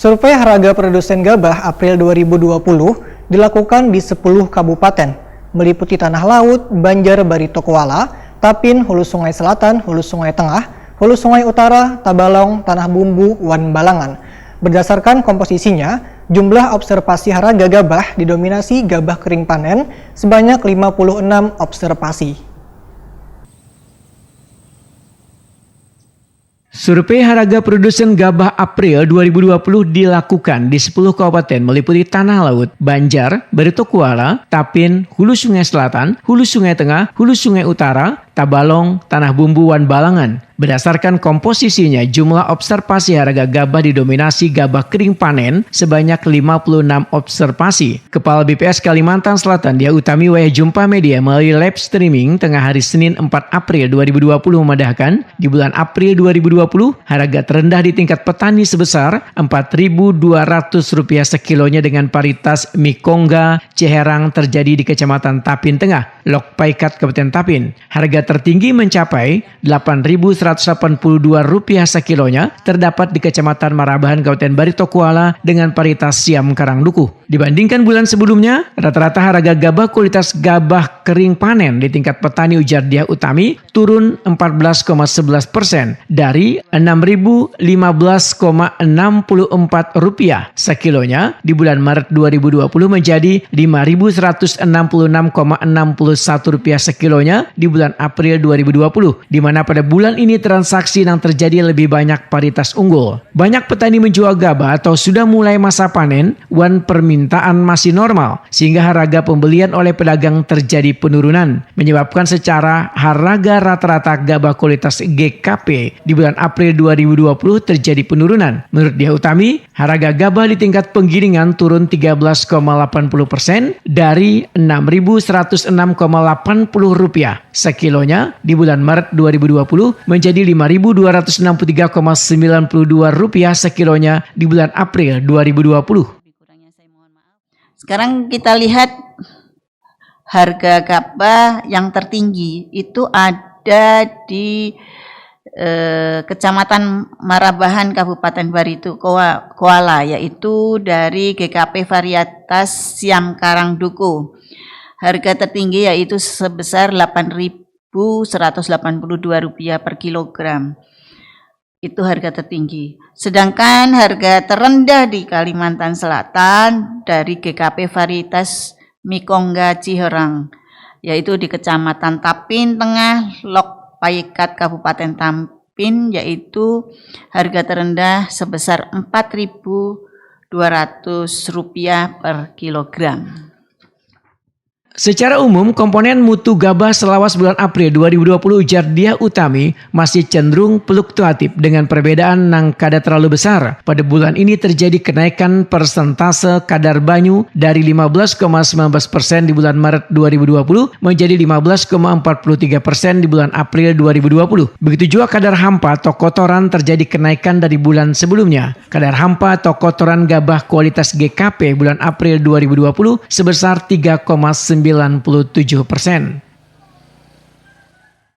Survei harga produsen gabah April 2020 dilakukan di 10 kabupaten, meliputi Tanah Laut, Banjar, Barito, Kuala, Tapin, Hulu Sungai Selatan, Hulu Sungai Tengah, Hulu Sungai Utara, Tabalong, Tanah Bumbu, Wan Balangan. Berdasarkan komposisinya, jumlah observasi harga gabah didominasi gabah kering panen sebanyak 56 observasi. Survei harga produsen gabah April 2020 dilakukan di 10 kabupaten meliputi Tanah Laut, Banjar, Barito Kuala, Tapin, Hulu Sungai Selatan, Hulu Sungai Tengah, Hulu Sungai Utara, Tabalong, Tanah Bumbu, Wan Balangan. Berdasarkan komposisinya, jumlah observasi harga gabah didominasi gabah kering panen sebanyak 56 observasi. Kepala BPS Kalimantan Selatan, Dia Utami Waya jumpa media melalui live streaming tengah hari Senin 4 April 2020 memandahkan, di bulan April 2020, harga terendah di tingkat petani sebesar Rp4.200 sekilonya dengan paritas Mikongga, Ciherang terjadi di Kecamatan Tapin Tengah, Lok Paikat, Kabupaten Tapin. Harga tertinggi mencapai Rp8.182 sekilonya terdapat di Kecamatan Marabahan, Kabupaten Barito Kuala dengan paritas Siam Karangdukuh. Dibandingkan bulan sebelumnya, rata-rata harga gabah kualitas gabah kering panen di tingkat petani ujar Dia Utami turun 14,11% dari Rp6.015,64 sekilonya di bulan Maret 2020 menjadi Rp5.166,61 sekilonya di bulan April 2020, di mana pada bulan ini transaksi yang terjadi lebih banyak paritas unggul. Banyak petani menjual gabah atau sudah mulai masa panen, wan permintaan masih normal, sehingga harga pembelian oleh pedagang terjadi penurunan, menyebabkan secara harga rata-rata gabah kualitas GKP di bulan April 2020 terjadi penurunan. Menurut Dia Utami, harga gabah di tingkat penggilingan turun 13,80% dari Rp6.106,80 sekilonya di bulan Maret 2020 menjadi Rp5.263,92 sekilonya di bulan April 2020. Sekarang kita lihat harga gabah yang tertinggi itu ada di Kecamatan Marabahan, Kabupaten Barito Kuala, yaitu dari GKP varietas Siam Karangdukuh. Harga tertinggi yaitu sebesar Rp8.182 per kilogram. Itu harga tertinggi. Sedangkan harga terendah di Kalimantan Selatan dari GKP varietas Mikongga Ciherang, yaitu di Kecamatan Tapin Tengah, Lok Paikat, Kabupaten Tapin, yaitu harga terendah sebesar Rp4.200 per kilogram. Secara umum, komponen mutu gabah selawas bulan April 2020 ujar Dia Utami masih cenderung fluktuatif dengan perbedaan yang kada terlalu besar. Pada bulan ini terjadi kenaikan persentase kadar banyu dari 15,19% di bulan Maret 2020 menjadi 15,43% di bulan April 2020. Begitu juga kadar hampa atau kotoran terjadi kenaikan dari bulan sebelumnya. Kadar hampa atau kotoran gabah kualitas GKP bulan April 2020 sebesar 3,97%.